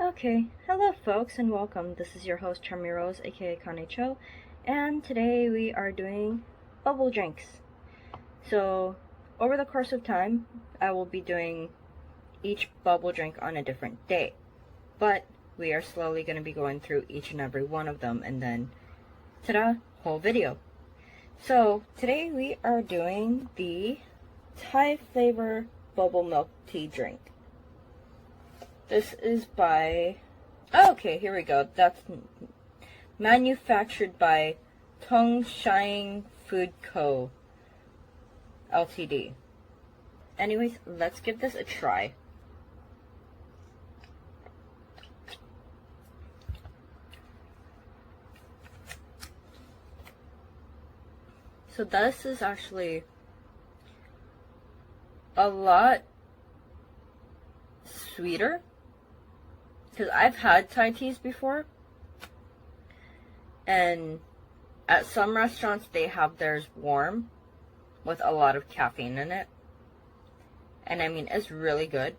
Okay, hello folks and welcome. This is your host Charmy Rose, aka Kane Cho, and today we are doing bubble drinks. So, over the course of time, I will be doing each bubble drink on a different day, but we are slowly going to be going through each and every one of them, and then, ta-da, whole video. So, today we are doing the Thai flavor bubble milk tea drink. This is by, okay, here we go. That's manufactured by Tong Shine Food Co. Ltd. Anyways, let's give this a try. So this is actually a lot sweeter. Because I've had Thai teas before, and at some restaurants they have theirs warm with a lot of caffeine in it, and I mean it's really good.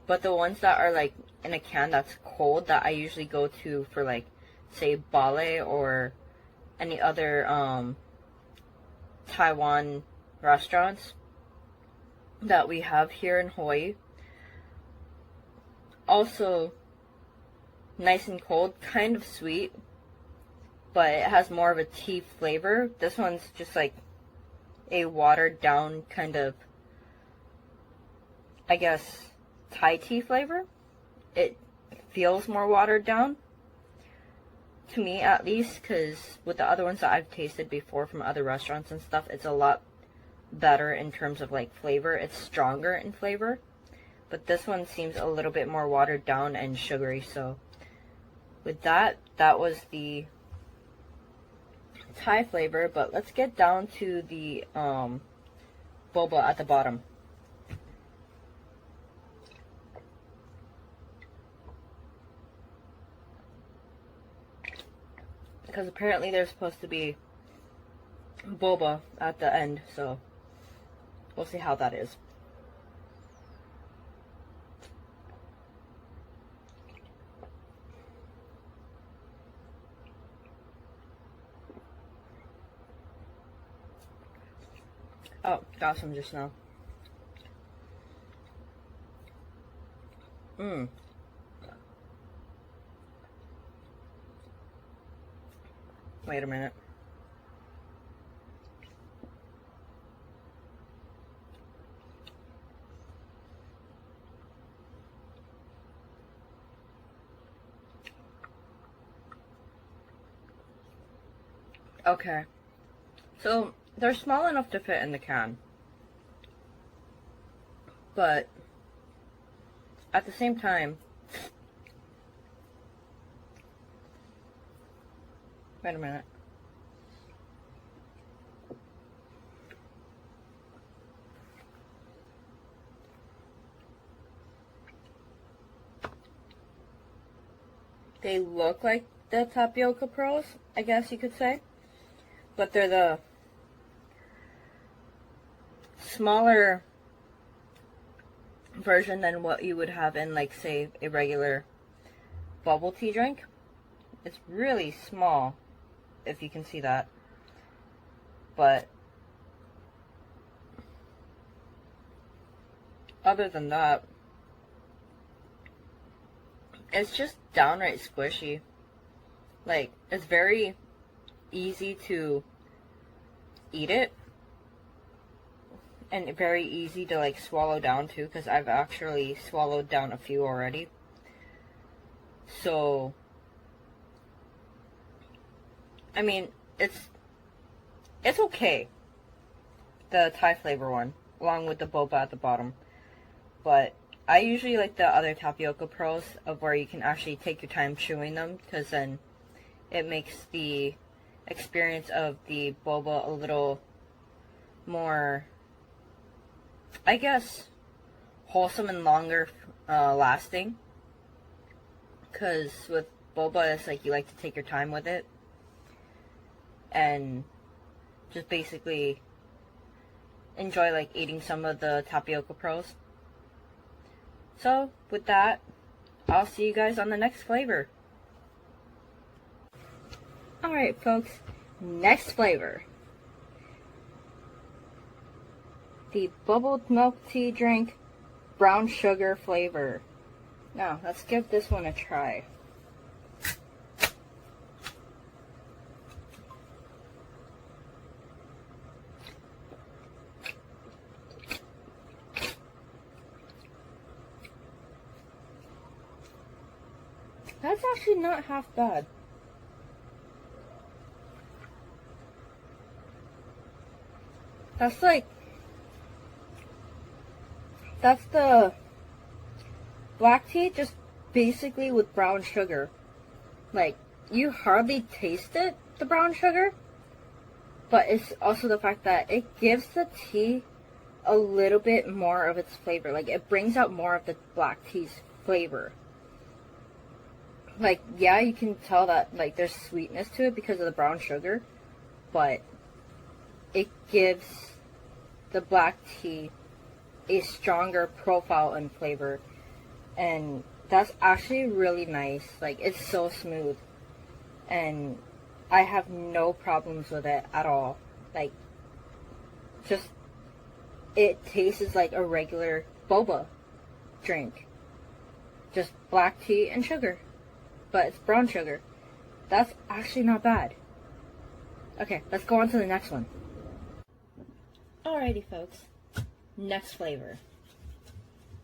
But the ones that are like in a can that's cold, that I usually go to for like say Bale or any other Taiwan restaurants that we have here in Hawaii, also nice and cold, kind of sweet, but it has more of a tea flavor. This one's just like a watered down kind of, I guess, Thai tea flavor. It feels more watered down to me, at least, because with the other ones that I've tasted before from other restaurants and stuff, it's a lot better in terms of like flavor. It's stronger in flavor. But this one seems a little bit more watered down and sugary. So with that was the Thai flavor. But let's get down to the boba at the bottom. Because apparently there's supposed to be boba at the end. So we'll see how that is. Oh, got some just now. Wait a minute. Okay. So they're small enough to fit in the can, but at the same time, wait a minute. They look like the tapioca pearls, I guess you could say, but they're the smaller version than what you would have in, like, say, a regular bubble tea drink. It's really small, if you can see that. But other than that, it's just downright squishy. Like, it's very easy to eat it. And very easy to like swallow down too, because I've actually swallowed down a few already. So, I mean, it's okay. The Thai flavor one, along with the boba at the bottom. But I usually like the other tapioca pearls, of where you can actually take your time chewing them, because then it makes the experience of the boba a little more, I guess, wholesome and longer lasting. Because with boba, it's like you like to take your time with it. And just basically enjoy like eating some of the tapioca pearls. So with that, I'll see you guys on the next flavor. Alright folks, next flavor. The bubbled milk tea drink, brown sugar flavor. Now, let's give this one a try. That's actually not half bad. That's the black tea just basically with brown sugar. Like, you hardly taste it, the brown sugar, but it's also the fact that it gives the tea a little bit more of its flavor. Like, it brings out more of the black tea's flavor. Like, yeah, you can tell that, like, there's sweetness to it because of the brown sugar, but it gives the black tea a stronger profile and flavor, and that's actually really nice. Like, it's so smooth, and I have no problems with it at all. Like, just, it tastes like a regular boba drink. Just black tea and sugar, but it's brown sugar. That's actually not bad. Okay, let's go on to the next one. Alrighty folks, next flavor.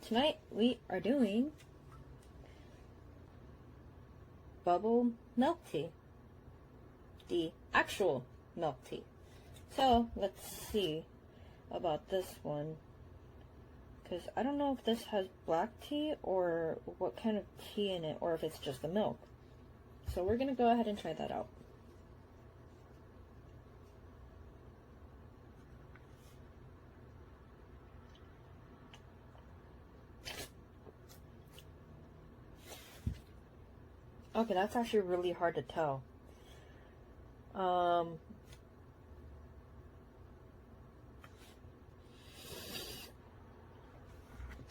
Tonight we are doing bubble milk tea. The actual milk tea. So, let's see about this one. Because I don't know if this has black tea or what kind of tea in it, or if it's just the milk. So we're going to go ahead and try that out. Okay, that's actually really hard to tell.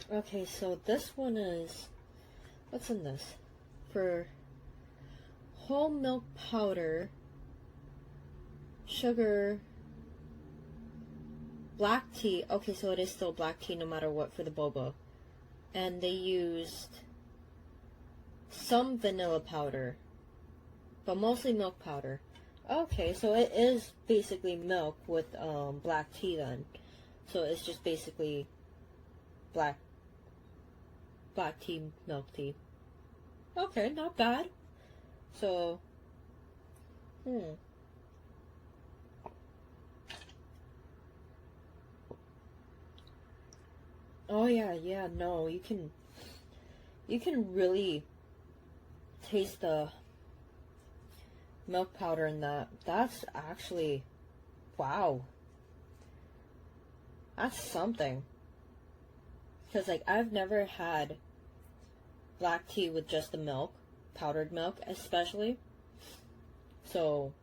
Okay, so this one is, what's in this? For whole milk powder, sugar, black tea. Okay, so it is still black tea no matter what for the boba. And they used some vanilla powder, but mostly milk powder. Okay, so it is basically milk with black tea then. So it's just basically black tea, milk tea. Okay, not bad. So, oh yeah, no, you can really taste the milk powder in that. That's actually, wow. That's something. Because, like, I've never had black tea with just the milk, powdered milk especially. So,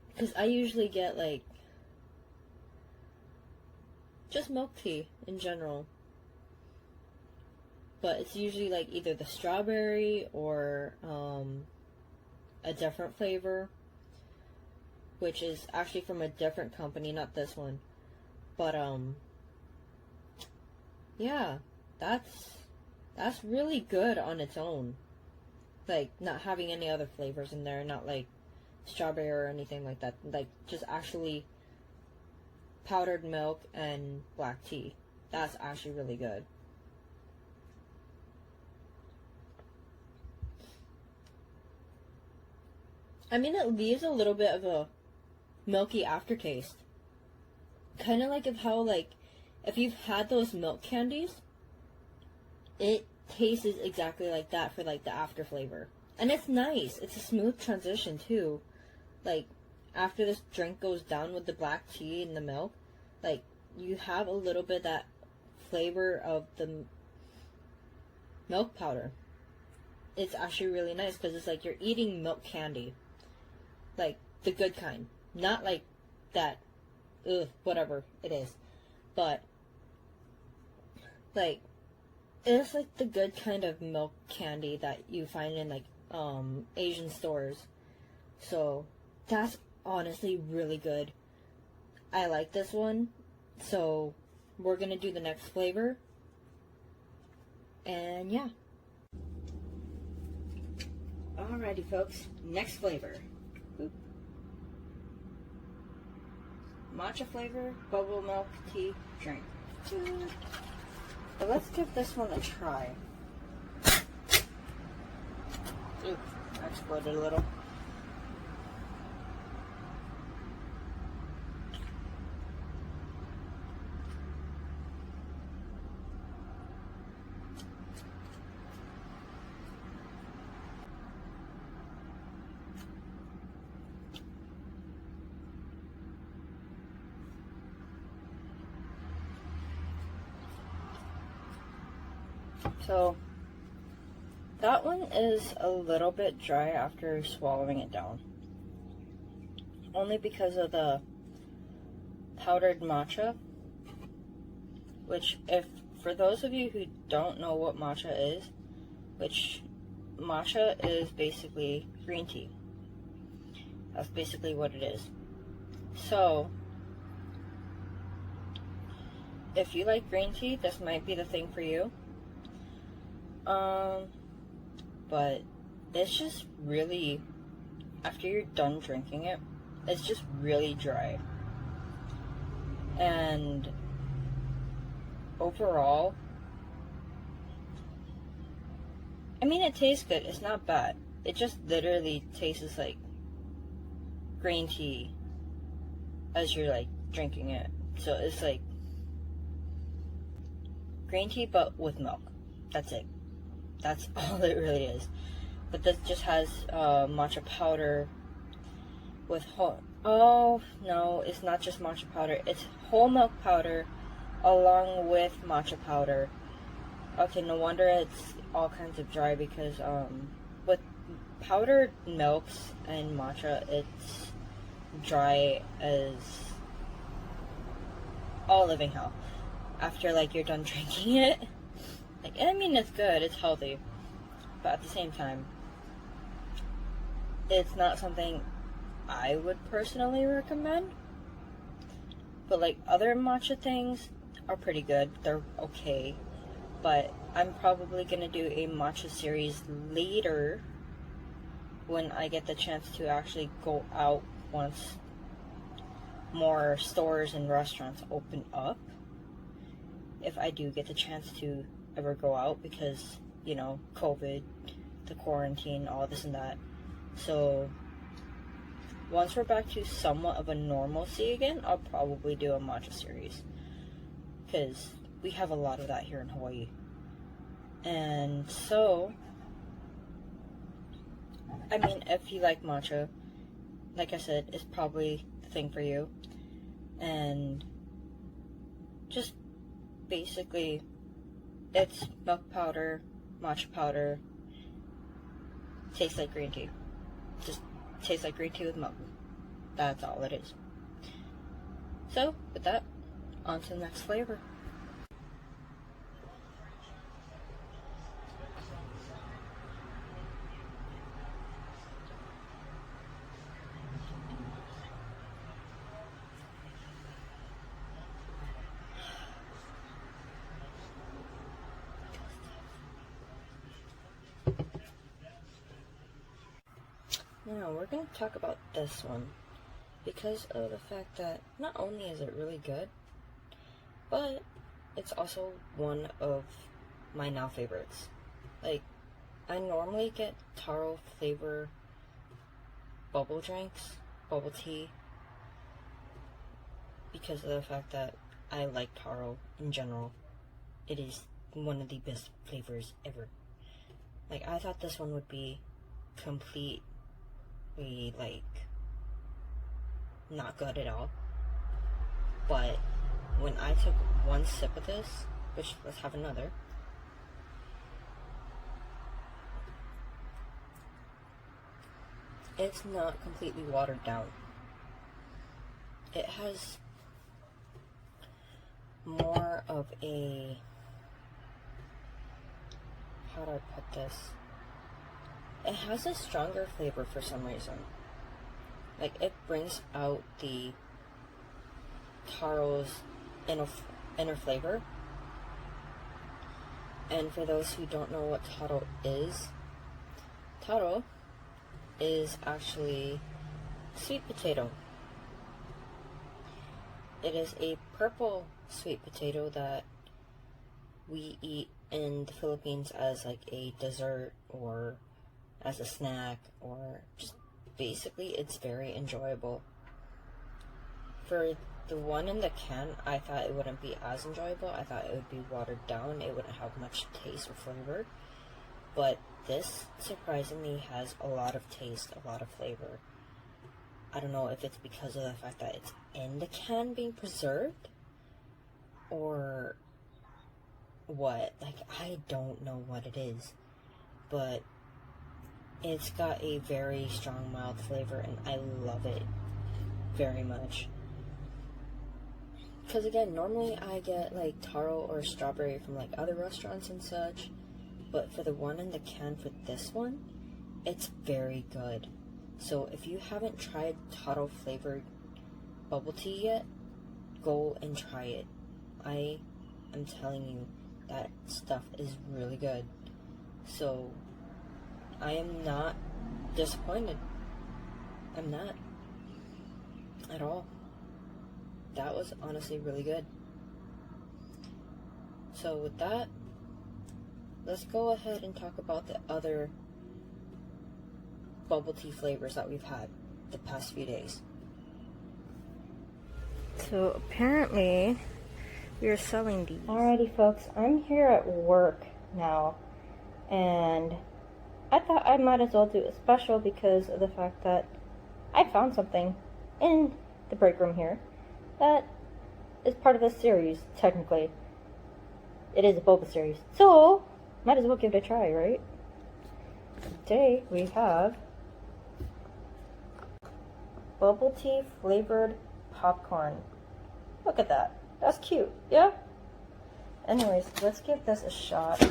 because I usually get, like, just milk tea in general. But it's usually, like, either the strawberry or a different flavor, which is actually from a different company, not this one. But, yeah, that's really good on its own. Like, not having any other flavors in there, not like strawberry or anything like that. Like, just actually powdered milk and black tea. That's actually really good. I mean, it leaves a little bit of a milky aftertaste. Kind of like of how, like, if you've had those milk candies, it tastes exactly like that for, like, the after flavor. And it's nice. It's a smooth transition, too. Like, after this drink goes down with the black tea and the milk, like, you have a little bit of that flavor of the milk powder. It's actually really nice because it's like you're eating milk candy. Like, the good kind. Not like that, whatever it is. But, like, It's like the good kind of milk candy that you find in like Asian stores. So that's honestly really good. I like this one. So we're gonna do the next flavor. And yeah. Alrighty folks, next flavor. Oop. Matcha flavor bubble milk tea drink. But let's give this one a try. Oops, I exploded a little. So that one is a little bit dry after swallowing it down. Only because of the powdered matcha. Which, if for those of you who don't know what matcha is, which matcha is basically green tea. That's basically what it is. So, if you like green tea, this might be the thing for you. But it's just really, after you're done drinking it, it's just really dry. And overall, I mean, it tastes good. It's not bad. It just literally tastes like green tea as you're like drinking it. So it's like green tea but with milk. That's it. That's all it really is. But this just has matcha powder with oh no, it's not just matcha powder. It's whole milk powder along with matcha powder. Okay, no wonder it's all kinds of dry because with powdered milks and matcha, it's dry as all living hell after like you're done drinking it. Like, I mean, it's good, it's healthy, but at the same time, it's not something I would personally recommend. But like other matcha things are pretty good, they're okay. But I'm probably gonna do a matcha series later when I get the chance to actually go out once more stores and restaurants open up. If I do get the chance to ever go out, because, you know, COVID, the quarantine, all this and that. So once we're back to somewhat of a normalcy again, I'll probably do a matcha series, because we have a lot of that here in Hawaii. And so, I mean, if you like matcha, like I said, it's probably the thing for you. And just basically, it's milk powder, matcha powder, tastes like green tea. Just tastes like green tea with milk. That's all it is. So, with that, on to the next flavor. Now, we're going to talk about this one because of the fact that not only is it really good, but it's also one of my now favorites. Like, I normally get Taro flavor bubble drinks, bubble tea, because of the fact that I like Taro in general. It is one of the best flavors ever. Like, I thought this one would be completely, like, not good at all. But when I took one sip of this, which, let's have another. It's not completely watered down. It has more of a how do I put this? It has a stronger flavor for some reason. Like, it brings out the Taro's inner flavor. And for those who don't know what Taro is actually sweet potato. It is a purple sweet potato that we eat in the Philippines as like a dessert or as a snack, or just basically it's very enjoyable. For the one in the can, I thought it wouldn't be as enjoyable. I thought it would be watered down. It wouldn't have much taste or flavor. But this surprisingly has a lot of taste, a lot of flavor. I don't know if it's because of the fact that it's in the can being preserved or what. Like, I don't know what it is. But it's got a very strong, mild flavor, and I love it very much. Because again, normally I get like taro or strawberry from like other restaurants and such, but for the one in the can for this one, it's very good. So if you haven't tried taro flavored bubble tea yet, go and try it. I am telling you, that stuff is really good. So I am not disappointed. I'm not at all. That was honestly really good. So with that, let's go ahead and talk about the other bubble tea flavors that we've had the past few days. So apparently we are selling these. Alrighty folks, I'm here at work now, and I thought I might as well do a special because of the fact that I found something in the break room here that is part of this series, technically. It is a boba series, so might as well give it a try, right? Today we have bubble tea flavored popcorn. Look at that. That's cute, yeah? Anyways, let's give this a shot.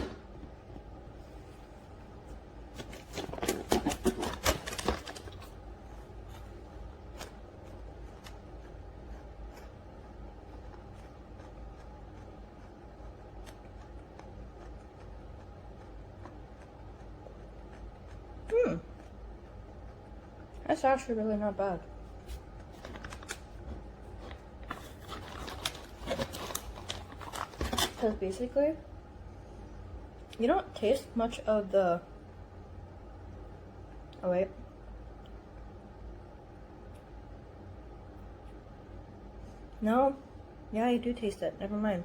That's actually really not bad. Because basically, you don't taste much of the... Oh wait. No. Yeah, you do taste it. Never mind.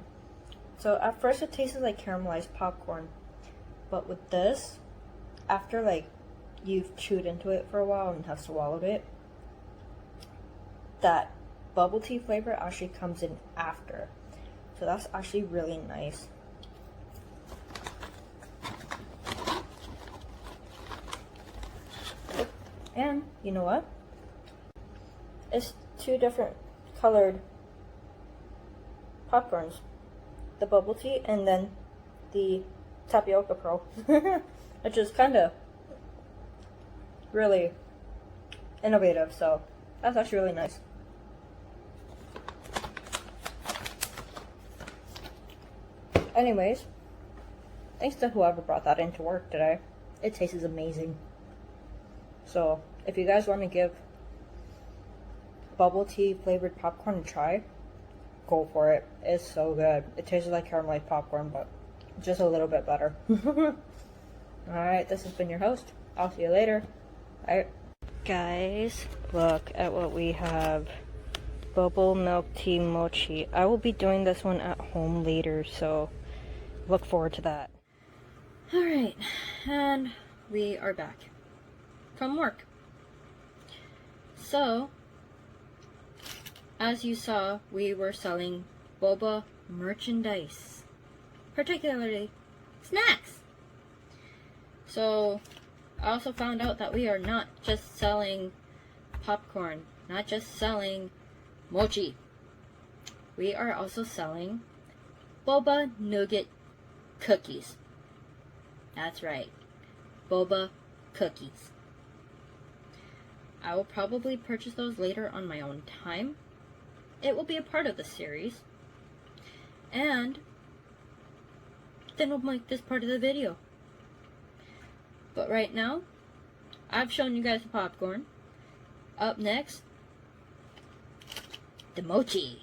So at first it tasted like caramelized popcorn. But with this, after like you've chewed into it for a while and have swallowed it, that bubble tea flavor actually comes in after. So that's actually really nice. And you know what? It's two different colored popcorns. The bubble tea and then the tapioca pearl. Which is kind of really innovative, so that's actually really nice. Anyways, thanks to whoever brought that into work today. It tastes amazing. So if you guys want to give bubble tea flavored popcorn a try, go for it. It's so good. It tastes like caramelized popcorn, but just a little bit better. Alright, this has been your host. I'll see you later. Alright. Guys, look at what we have. Bubble milk tea mochi. I will be doing this one at home later, so look forward to that. Alright, and we are back from work. So, as you saw, we were selling boba merchandise, particularly snacks. So, I also found out that we are not just selling popcorn, not just selling mochi. We are also selling boba nougat cookies. That's right. Boba cookies. I will probably purchase those later on my own time. It will be a part of the series. And then we'll make this part of the video. But right now, I've shown you guys the popcorn. Up next, the mochi.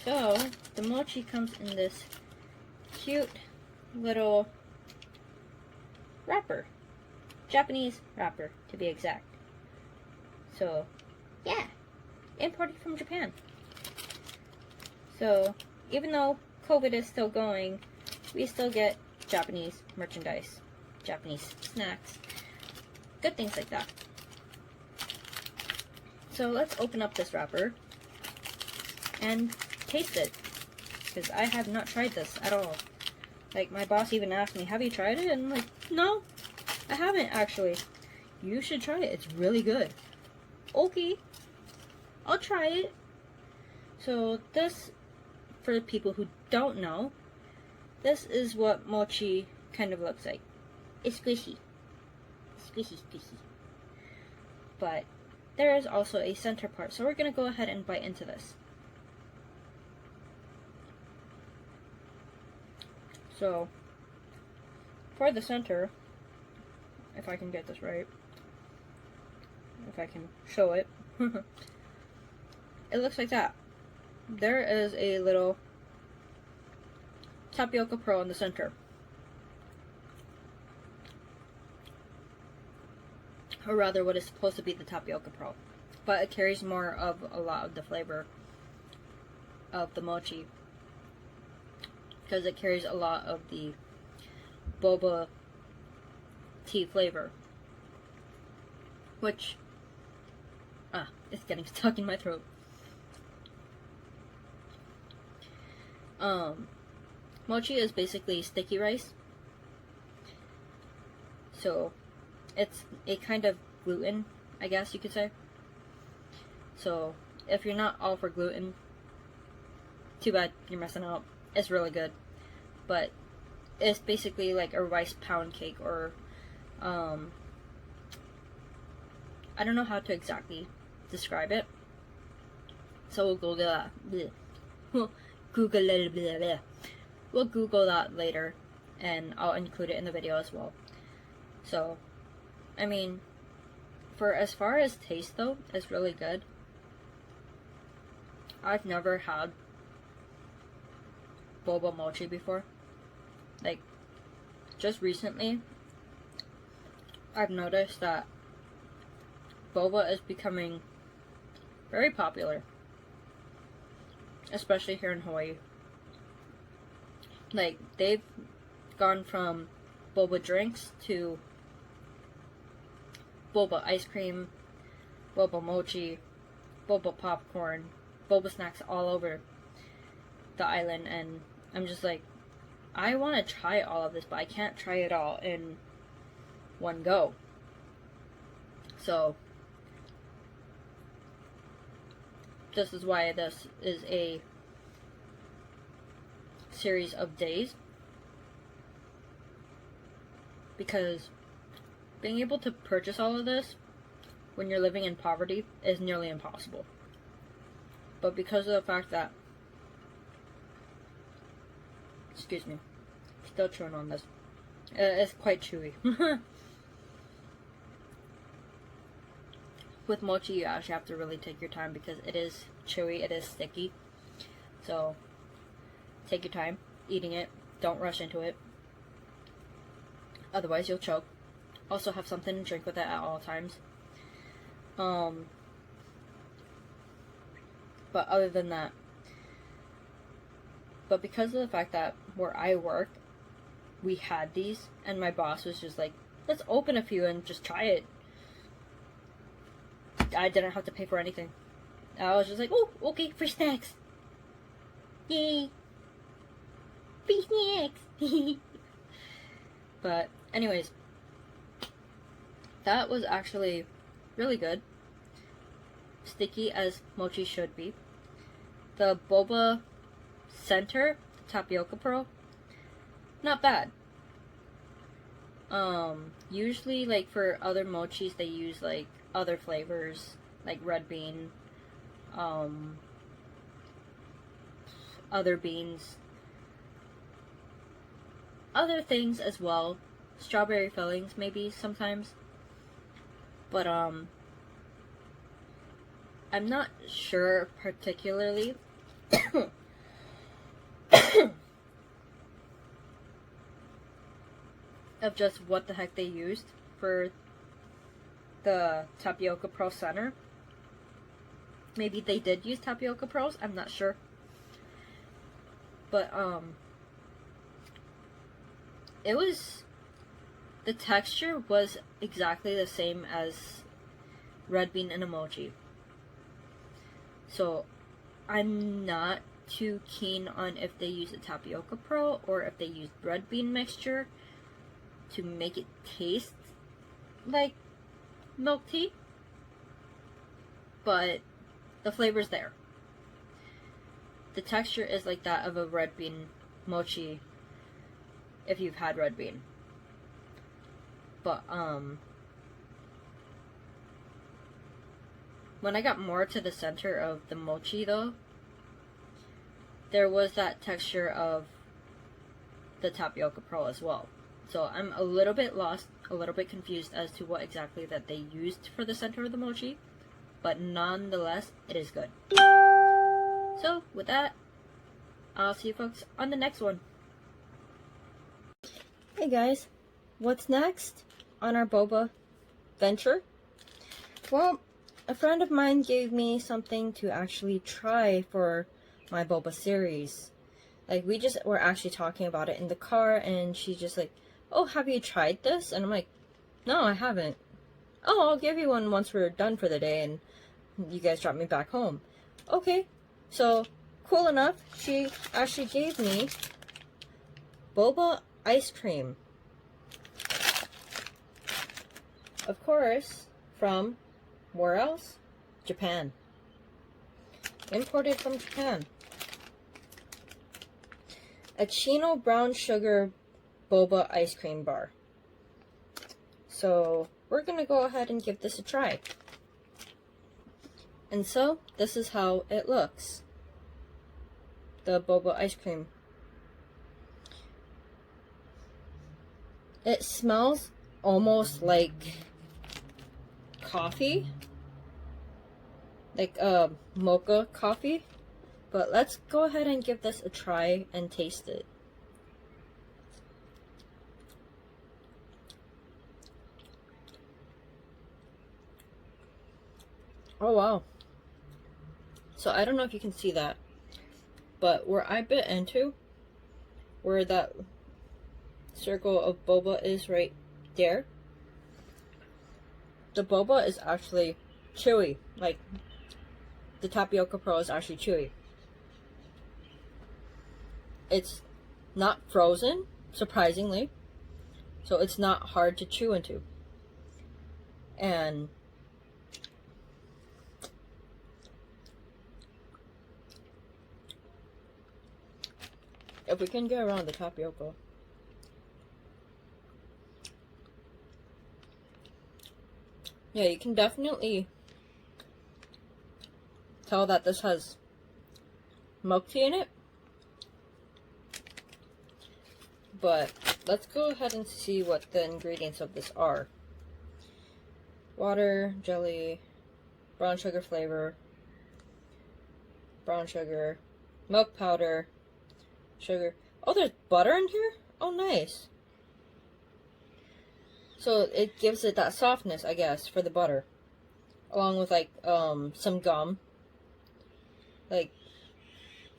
So, the mochi comes in this cute little wrapper. Japanese wrapper, to be exact. So, yeah. Imported from Japan. So, even though COVID is still going, we still get Japanese merchandise, Japanese snacks, good things like that. So let's open up this wrapper and taste it, because I have not tried this at all. Like, my boss even asked me, have you tried it? And I'm like, no, I haven't actually. You should try it, it's really good. Okay, I'll try it. So this, for the people who don't know, this is what mochi kind of looks like. It's squishy. Squishy, squishy. But there is also a center part, so we're going to go ahead and bite into this. So, for the center, if I can get this right, if I can show it, it looks like that. There is a little tapioca pearl in the center. Or rather, what is supposed to be the tapioca pearl. But it carries more of a lot of the flavor of the mochi, because it carries a lot of the boba tea flavor. Which, it's getting stuck in my throat. Mochi is basically sticky rice. So, it's a kind of gluten, I guess you could say. So, if you're not all for gluten, too bad, you're messing up. It's really good. But, it's basically like a rice pound cake, or, I don't know how to exactly describe it. So, we'll Google that. We'll Google that later, and I'll include it in the video as well. So, I mean, for as far as taste though, it's really good. I've never had boba mochi before. Like, just recently, I've noticed that boba is becoming very popular. Especially here in Hawaii. Like, they've gone from boba drinks to boba ice cream, boba mochi, boba popcorn, boba snacks all over the island, and I'm just like, I want to try all of this, but I can't try it all in one go. So, this is why this is a series of days, because being able to purchase all of this when you're living in poverty is nearly impossible. But because of the fact that, excuse me, still chewing on this, it's quite chewy. With mochi, you actually have to really take your time, because it is chewy, it is sticky. So, take your time eating it. Don't rush into it. Otherwise, you'll choke. Also, have something to drink with it at all times. But other than that, but because of the fact that where I work, we had these, and my boss was just like, let's open a few and just try it. I didn't have to pay for anything. I was just like, oh, okay, free snacks. Yay. Free snacks. But anyways, that was actually really good. Sticky as mochi should be. The boba center, tapioca pearl, not bad. Usually, like, for other mochis, they use, like, other flavors, like red bean, other beans, other things as well. Strawberry fillings, maybe, sometimes. But, I'm not sure particularly of just what the heck they used for the Tapioca Pro Center. Maybe they did use Tapioca Pros, I'm not sure. But, it was, the texture was exactly the same as red bean and a mochi. So, I'm not too keen on if they use a Tapioca Pro or if they use red bean mixture to make it taste like milk tea. But the flavor's there. The texture is like that of a red bean mochi if you've had red bean. But, when I got more to the center of the mochi, though, there was that texture of the Tapioca Pro as well. So I'm a little bit lost, a little bit confused as to what exactly that they used for the center of the mochi, but nonetheless, it is good. So, with that, I'll see you folks on the next one. Hey guys, what's next on our boba venture? Well, a friend of mine gave me something to actually try for my boba series. Like, we just were actually talking about it in the car, and she's just like, oh, have you tried this? And I'm like, no, I haven't. Oh, I'll give you one once we're done for the day and you guys drop me back home. Okay, so cool enough, she actually gave me Boba Ice Cream. Of course, from where else? Japan. Imported from Japan. A Chino brown sugar boba ice cream bar. So, we're gonna go ahead and give this a try. And so, this is how it looks. The boba ice cream. It smells almost like coffee. Like mocha coffee. But let's go ahead and give this a try and taste it. Oh wow. So I don't know if you can see that, but where I bit into, where that circle of boba is right there, the boba is actually chewy. Like, the Tapioca Pro is actually chewy. It's not frozen, surprisingly, so it's not hard to chew into. And if we can get around the tapioca, yeah, you can definitely tell that this has milk tea in it. But let's go ahead and see what the ingredients of this are. Water, jelly, brown sugar flavor, brown sugar, milk powder, sugar. Oh, there's butter in here? Oh, nice. So it gives it that softness, I guess, for the butter. Along with, like, some gum. Like,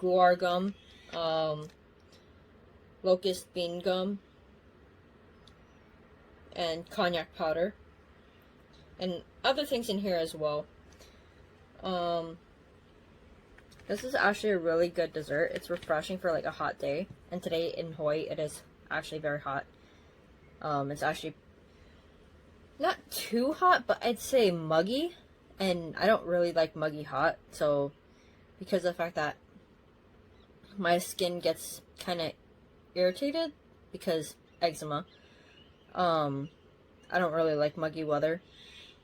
guar gum, locust bean gum, and cognac powder, and other things in here as well. This is actually a really good dessert. It's refreshing for like a hot day, and today in Hawaii it is actually very hot. It's actually not too hot, but I'd say muggy, and I don't really like muggy hot, so because of the fact that my skin gets kind of irritated because eczema. I don't really like muggy weather,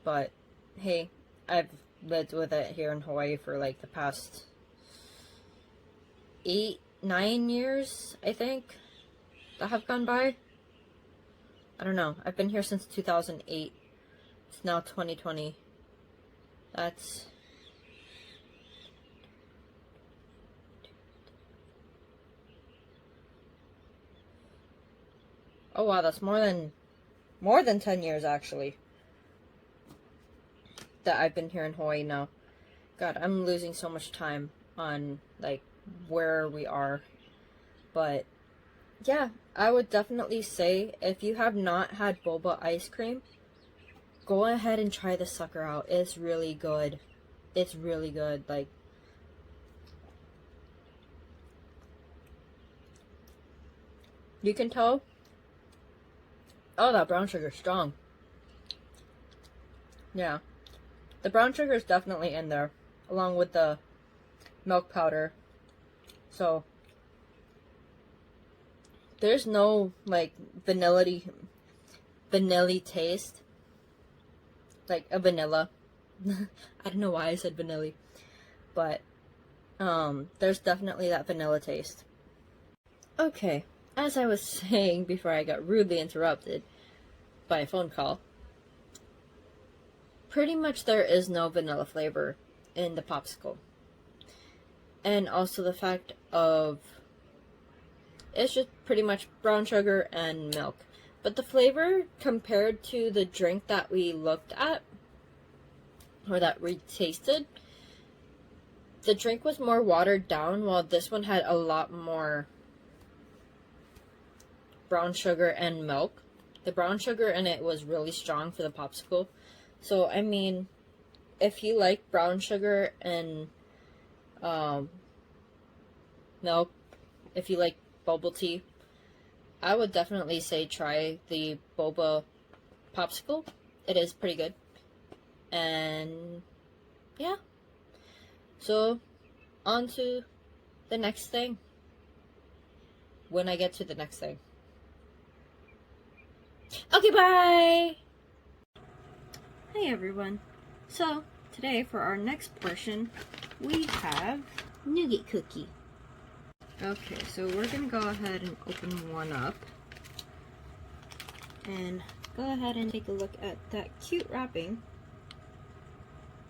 but hey, I've lived with it here in Hawaii for like the past 8-9 years, I think, that have gone by. I don't know. I've been here since 2008. It's now 2020. That's... Oh wow, that's more than 10 years actually that I've been here in Hawaii now. God, I'm losing so much time on like where we are. But yeah, I would definitely say if you have not had boba ice cream, go ahead and try this sucker out. It's really good. It's really good. Like, you can tell. Oh, that brown sugar's strong. Yeah. The brown sugar is definitely in there, along with the milk powder. So, there's no, like, vanilla taste. Like, a vanilla. I don't know why I said vanilla. But, there's definitely that vanilla taste. Okay, as I was saying before I got rudely interrupted by a phone call, pretty much there is no vanilla flavor in the popsicle. And also the fact of it's just pretty much brown sugar and milk. But the flavor compared to the drink that we looked at, or that we tasted, the drink was more watered down, while this one had a lot more brown sugar and milk. The brown sugar in it was really strong for the popsicle. So, I mean, if you like brown sugar and milk, if you like bubble tea, I would definitely say try the boba popsicle. It is pretty good. And yeah. So, on to the next thing. When I get to the next thing. Okay, bye! Hey everyone. So, today for our next portion, we have Nougat Cookie. Okay, so we're gonna go ahead and open one up. And go ahead and take a look at that cute wrapping.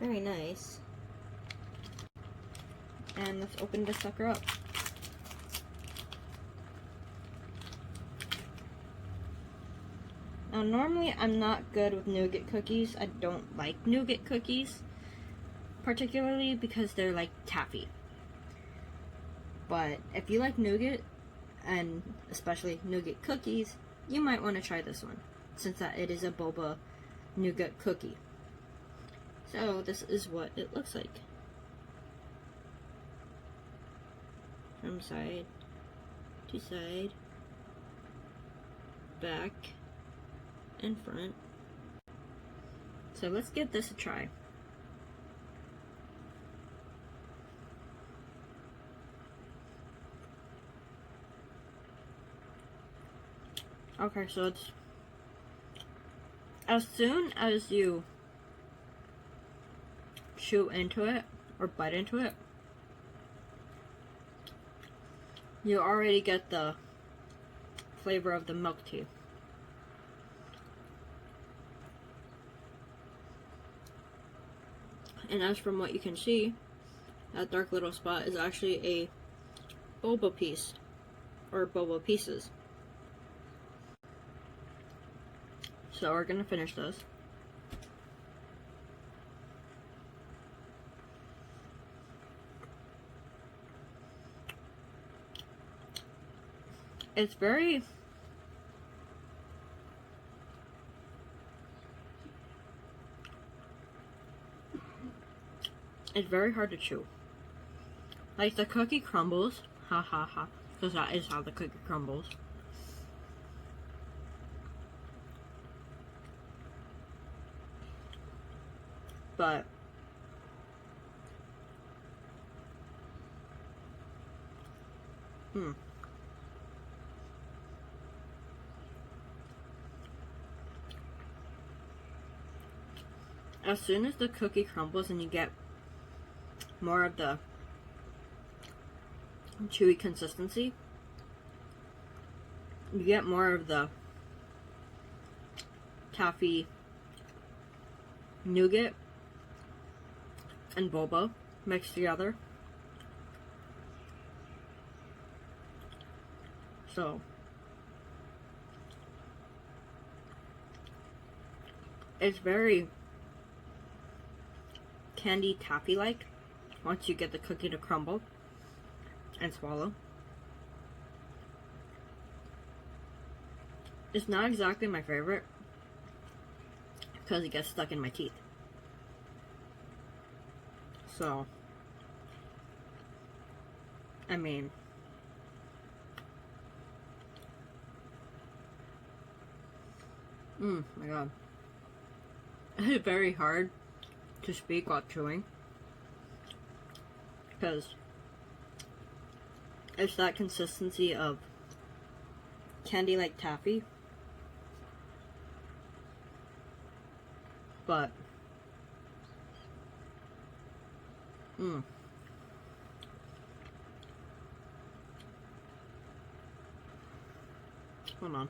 Very nice. And let's open this sucker up. Now, normally I'm not good with nougat cookies. I don't like nougat cookies, particularly because they're like taffy. But if you like nougat, and especially nougat cookies, you might want to try this one, since that it is a boba nougat cookie. So this is what it looks like. From side to side, back, and front. So let's give this a try. Okay, so it's as soon as you chew into it or bite into it, you already get the flavor of the milk tea. And as from what you can see, that dark little spot is actually a boba piece, or boba pieces. So we're gonna finish this. It's very hard to chew. Like, the cookie crumbles, ha ha ha, because that is how the cookie crumbles. But as soon as the cookie crumbles and you get more of the chewy consistency, you get more of the taffy, nougat, and boba mixed together. So it's very candy taffy like once you get the cookie to crumble and swallow. It's not exactly my favorite because it gets stuck in my teeth. So, I mean, my god. It's very hard to speak while chewing because it's that consistency of candy like taffy, but hold on.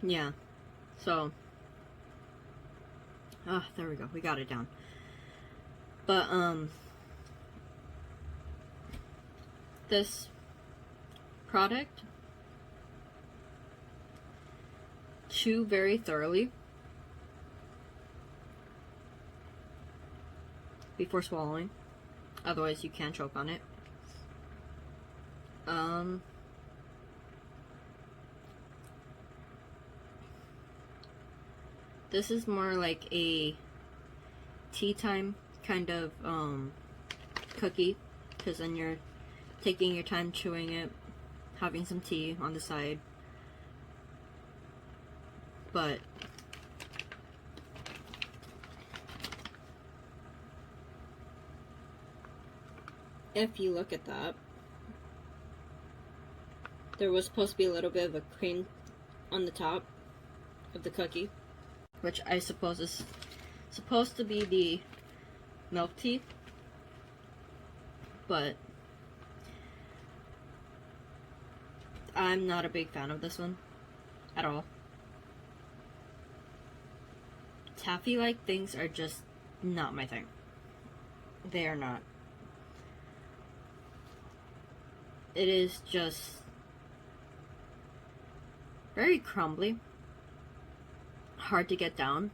Yeah, so, there we go, we got it down. But, this product, chew very thoroughly before swallowing, otherwise you can choke on it. This is more like a tea time kind of cookie, because then you're taking your time chewing it, having some tea on the side. But if you look at that, there was supposed to be a little bit of a cream on the top of the cookie, which I suppose is supposed to be the milk tea, but I'm not a big fan of this one at all. Taffy-like things are just not my thing. They are not. It is just very crumbly, hard to get down.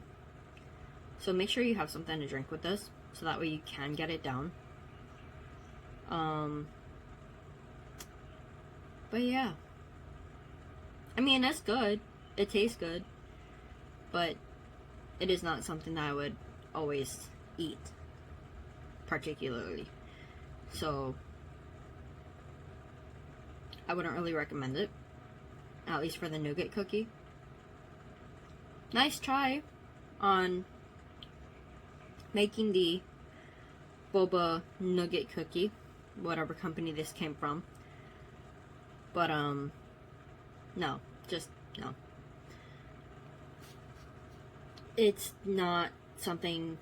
So make sure you have something to drink with this, so that way you can get it down. But yeah. I mean, that's good. It tastes good. But it is not something that I would always eat, particularly. So I wouldn't really recommend it, at least for the nougat cookie. Nice try on making the boba nougat cookie, whatever company this came from. But no, just no. It's not something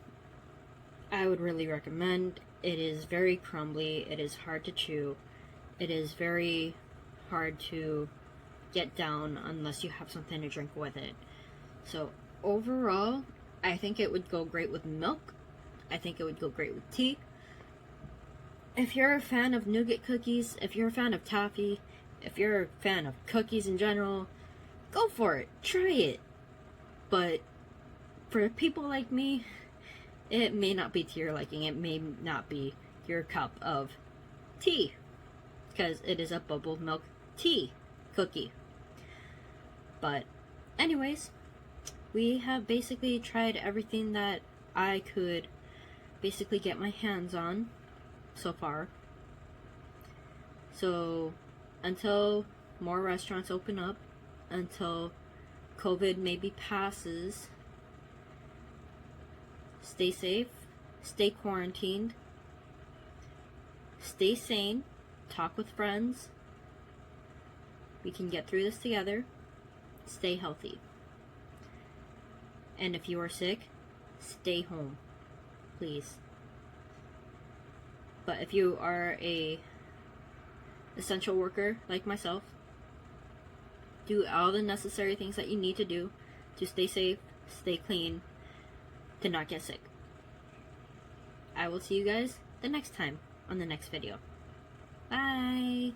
I would really recommend. It is very crumbly, it is hard to chew, it is very hard to get down unless you have something to drink with it. So overall, I think it would go great with milk. I think it would go great with tea. If you're a fan of nougat cookies, if you're a fan of taffy, if you're a fan of cookies in general, go for it. Try it. But for people like me, it may not be to your liking. It may not be your cup of tea, because it is a bubbled milk tea cookie. But anyways, we have basically tried everything that I could basically get my hands on so far. So until more restaurants open up, until COVID maybe passes, stay safe, stay quarantined, stay sane, talk with friends. We can get through this together. Stay healthy. And if you are sick, stay home, please. But if you are a essential worker like myself, do all the necessary things that you need to do to stay safe, stay clean, to not get sick. I will see you guys the next time on the next video. Bye!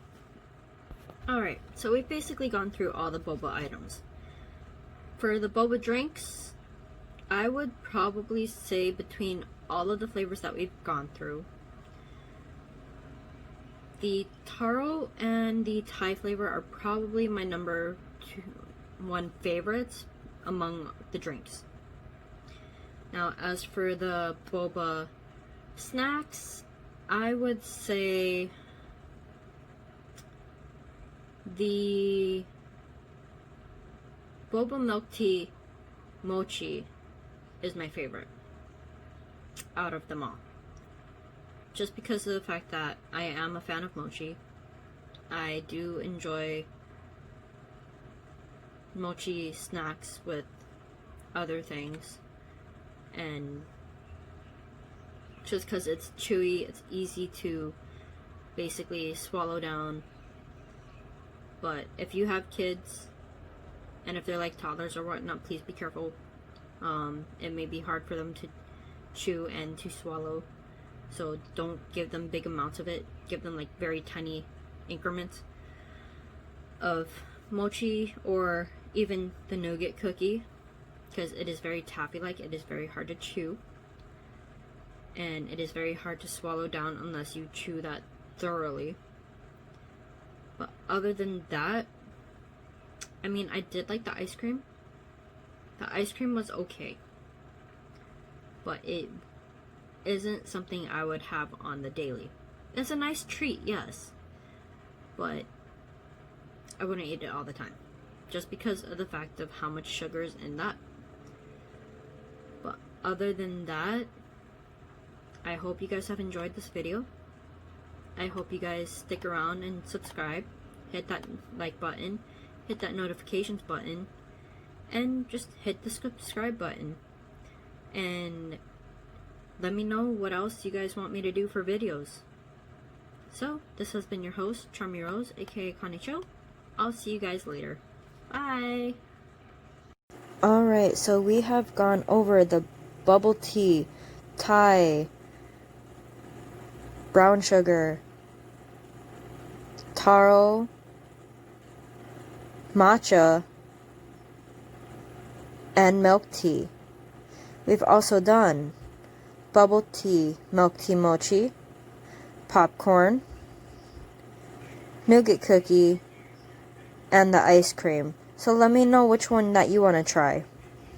Alright, so we've basically gone through all the boba items. For the boba drinks, I would probably say between all of the flavors that we've gone through, the Taro and the Thai flavor are probably my number 1 favorites among the drinks. Now, as for the boba snacks, I would say the Boba Milk Tea Mochi is my favorite out of them all. Just because of the fact that I am a fan of mochi. I do enjoy mochi snacks with other things, and just because it's chewy, it's easy to basically swallow down. But if you have kids, and if they're like toddlers or whatnot, please be careful. It may be hard for them to chew and to swallow, so don't give them big amounts of it. Give them like very tiny increments of mochi, or even the Nougat Cookie, because it is very taffy-like. It is very hard to chew, and it is very hard to swallow down unless you chew that thoroughly. But other than that, I mean, I did like the ice cream. The ice cream was okay, but it isn't something I would have on the daily. It's a nice treat, yes, but I wouldn't eat it all the time, just because of the fact of how much sugar is in that. But other than that, I hope you guys have enjoyed this video. I hope you guys stick around and subscribe. Hit that like button, hit that notifications button, and just hit the subscribe button. And let me know what else you guys want me to do for videos. So, this has been your host, Charmy Rose, aka Kanicho. I'll see you guys later. Bye! Alright, so we have gone over the bubble tea, Thai, brown sugar, Taro, Matcha, and milk tea. We've also done bubble tea, milk tea mochi, popcorn, nougat cookie, and the ice cream. So let me know which one that you want to try.